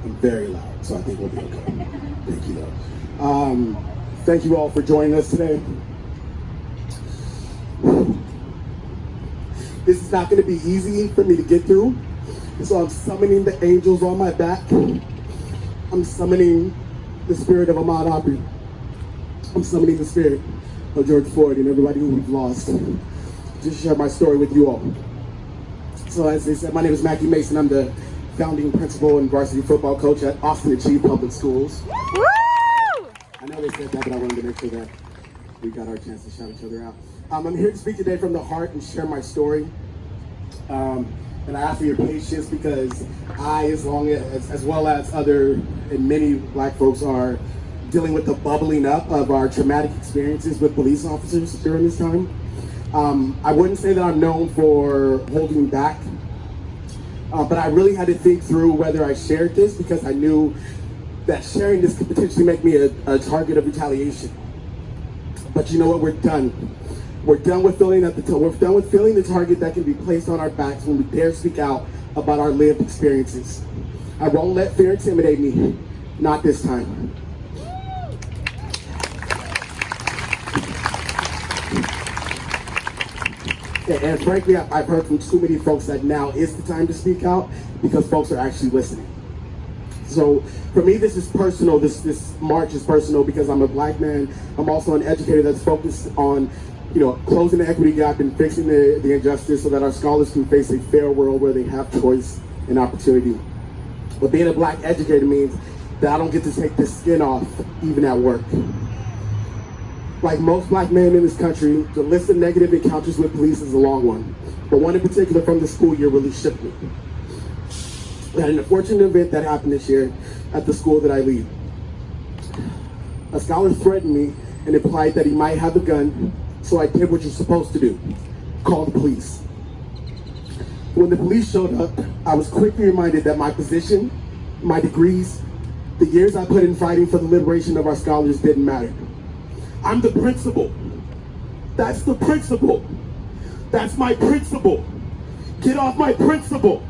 I'm very loud, so I think we'll be okay. Thank you, though. Thank you all for joining us today. This is not going to be easy for me to get through, so I'm summoning the angels on my back. I'm summoning the spirit of Ahmaud Arbery. I'm summoning the spirit of George Floyd and everybody who we've lost. Just share my story with you all. So as they said, my name is Mackee Mason. I'm the founding principal and varsity football coach at Austin Achieve Public Schools. Woo! I know they said that, but I wanted to make sure that we got our chance to shout each other out. I'm here to speak today from the heart and share my story. And I ask for your patience because I, as well as other and many black folks, are dealing with the bubbling up of our traumatic experiences with police officers during this time. I wouldn't say that I'm known for holding back, but I really had to think through whether I shared this because I knew that sharing this could potentially make me a target of retaliation. But you know what? We're done. We're done with feeling the target that can be placed on our backs when we dare speak out about our lived experiences. I won't let fear intimidate me. Not this time. And frankly, I've heard from too many folks that now is the time to speak out because folks are actually listening. So for me, this is personal. This march is personal because I'm a black man. I'm also an educator that's focused on, closing the equity gap and fixing the injustice so that our scholars can face a fair world where they have choice and opportunity. But being a black educator means that I don't get to take the skin off even at work. Like most black men in this country, the list of negative encounters with police is a long one. But one in particular from the school year really shook me. We had an unfortunate event that happened this year at the school that I lead. A scholar threatened me and implied that he might have a gun, so I did what you're supposed to do, call the police. When the police showed up, I was quickly reminded that my position, my degrees, the years I put in fighting for the liberation of our scholars didn't matter. I'm the principal. That's the principal. That's my principal. Get off my principal.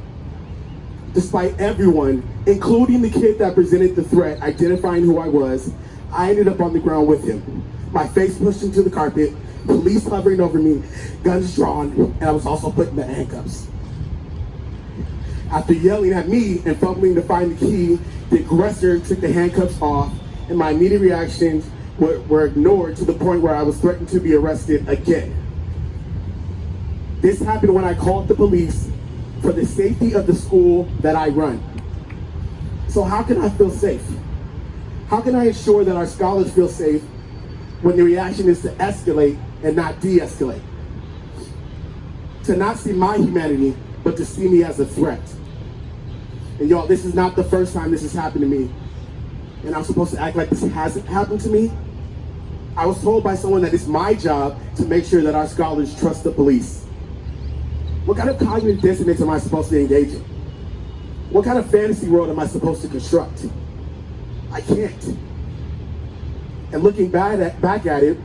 Despite everyone, including the kid that presented the threat, identifying who I was, I ended up on the ground with him. My face pushed into the carpet, police hovering over me, guns drawn, and I was also put in the handcuffs. After yelling at me and fumbling to find the key, the aggressor took the handcuffs off, and my immediate reactions were ignored to the point where I was threatened to be arrested again. This happened when I called the police for the safety of the school that I run. So how can I feel safe? How can I ensure that our scholars feel safe when the reaction is to escalate and not de-escalate? To not see my humanity, but to see me as a threat. And y'all, this is not the first time this has happened to me. And I'm supposed to act like this hasn't happened to me. I was told by someone that it's my job to make sure that our scholars trust the police. What kind of cognitive dissonance am I supposed to engage in? What kind of fantasy world am I supposed to construct? I can't. And looking back at it,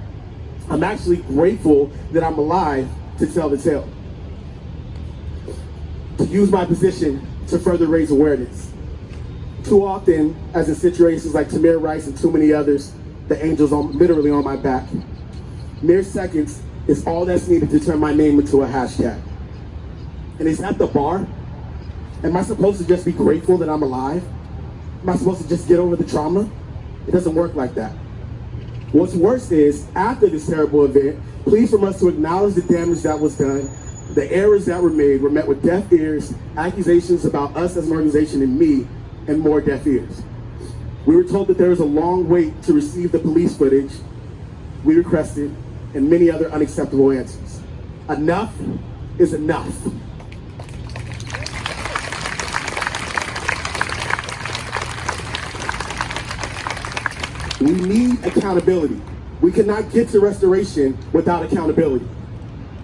I'm actually grateful that I'm alive to tell the tale. To use my position to further raise awareness. Too often, as in situations like Tamir Rice and too many others, the angels are literally on my back. Mere seconds is all that's needed to turn my name into a hashtag. And is that the bar? Am I supposed to just be grateful that I'm alive? Am I supposed to just get over the trauma? It doesn't work like that. What's worse is, after this terrible event, please from us to acknowledge the damage that was done, the errors that were made were met with deaf ears, accusations about us as an organization and me, and more deaf ears. We were told that there was a long wait to receive the police footage we requested, and many other unacceptable answers. Enough is enough. We need accountability. We cannot get to restoration without accountability.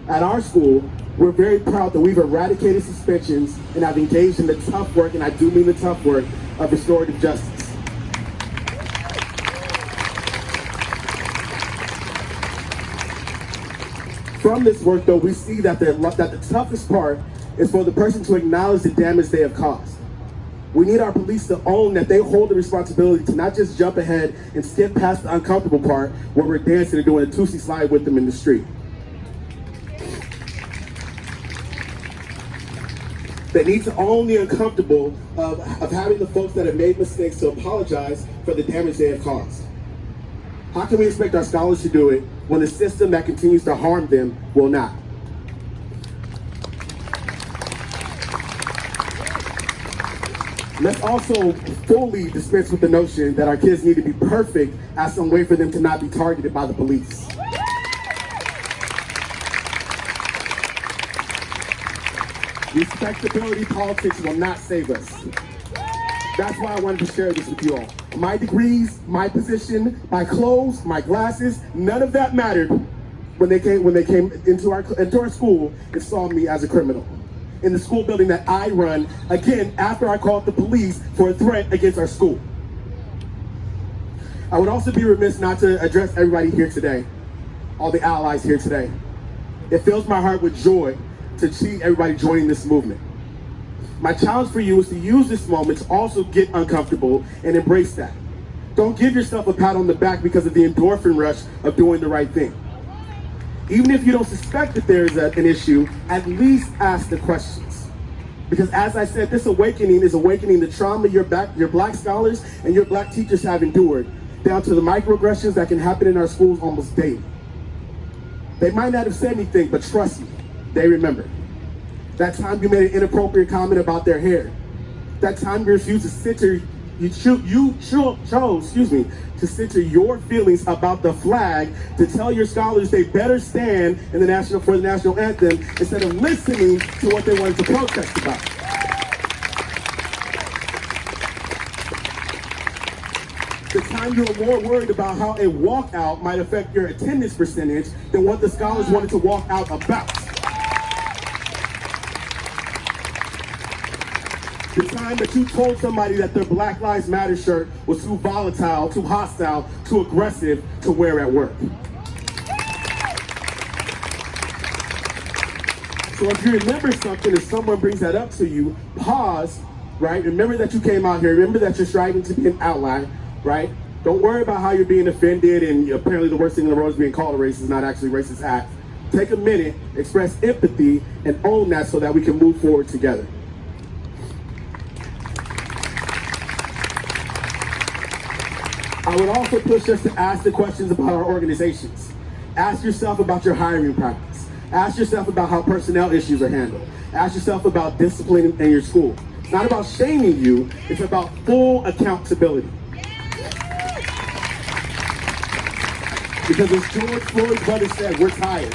At our school, we're very proud that we've eradicated suspensions and have engaged in the tough work, and I do mean the tough work, of restorative justice. From this work, though, we see that the toughest part is for the person to acknowledge the damage they have caused. We need our police to own that they hold the responsibility to not just jump ahead and skip past the uncomfortable part where we're dancing and doing a Tootsie slide with them in the street. They need to own the uncomfortable of having the folks that have made mistakes to apologize for the damage they have caused. How can we expect our scholars to do it when the system that continues to harm them will not? Let's also fully dispense with the notion that our kids need to be perfect as some way for them to not be targeted by the police. Respectability politics will not save us. That's why I wanted to share this with you all. My degrees, my position, my clothes, my glasses, none of that mattered when they came into our school and saw me as a criminal. In the school building that I run, again, after I called the police for a threat against our school. I would also be remiss not to address everybody here today, all the allies here today. It fills my heart with joy to see everybody joining this movement. My challenge for you is to use this moment to also get uncomfortable and embrace that. Don't give yourself a pat on the back because of the endorphin rush of doing the right thing. Even if you don't suspect that there is an issue, at least ask the questions. Because as I said, this awakening is awakening the trauma your black scholars and your black teachers have endured, down to the microaggressions that can happen in our schools almost daily. They might not have said anything, but trust me, they remember. That time you made an inappropriate comment about their hair. That time you refused to center, chose to center your feelings about the flag, to tell your scholars they better stand in for the national anthem instead of listening to what they wanted to protest about. The time you were more worried about how a walkout might affect your attendance percentage than what the scholars wanted to walk out about. The time that you told somebody that their Black Lives Matter shirt was too volatile, too hostile, too aggressive to wear at work. So if you remember something, if someone brings that up to you, pause, right? Remember that you came out here. Remember that you're striving to be an ally, right? Don't worry about how you're being offended and apparently the worst thing in the world is being called a racist, not actually racist act. Take a minute, express empathy, and own that so that we can move forward together. I would also push us to ask the questions about our organizations. Ask yourself about your hiring practice. Ask yourself about how personnel issues are handled. Ask yourself about discipline in your school. It's not about shaming you, it's about full accountability. Because as George Floyd's brother said, we're tired.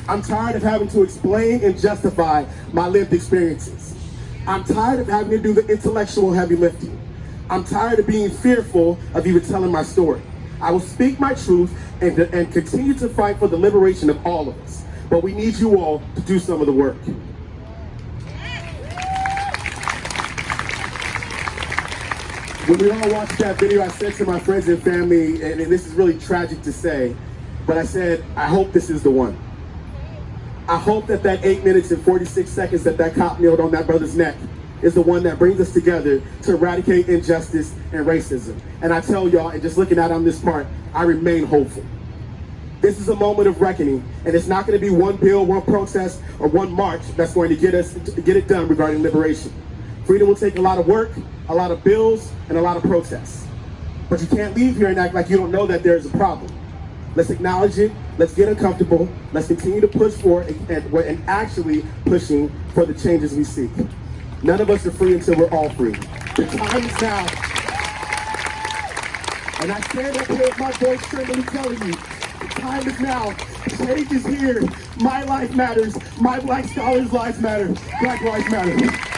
I'm tired of having to explain and justify my lived experiences. I'm tired of having to do the intellectual heavy lifting. I'm tired of being fearful of even telling my story. I will speak my truth and continue to fight for the liberation of all of us. But we need you all to do some of the work. When we all watched that video, I said to my friends and family, and this is really tragic to say, but I said, I hope this is the one. I hope that 8 minutes and 46 seconds that cop kneeled on that brother's neck is the one that brings us together to eradicate injustice and racism. And I tell y'all, and just looking out on this part, I remain hopeful. This is a moment of reckoning, and it's not going to be one bill, one protest, or one march that's going to get it done regarding liberation. Freedom will take a lot of work, a lot of bills, and a lot of protests. But you can't leave here and act like you don't know that there's a problem. Let's acknowledge it, let's get uncomfortable, let's continue to push for it, and actually pushing for the changes we seek. None of us are free until we're all free. The time is now. And I stand up here with my voice trembling telling you, the time is now. Change is here. My life matters. My black scholars' lives matter. Black lives matter.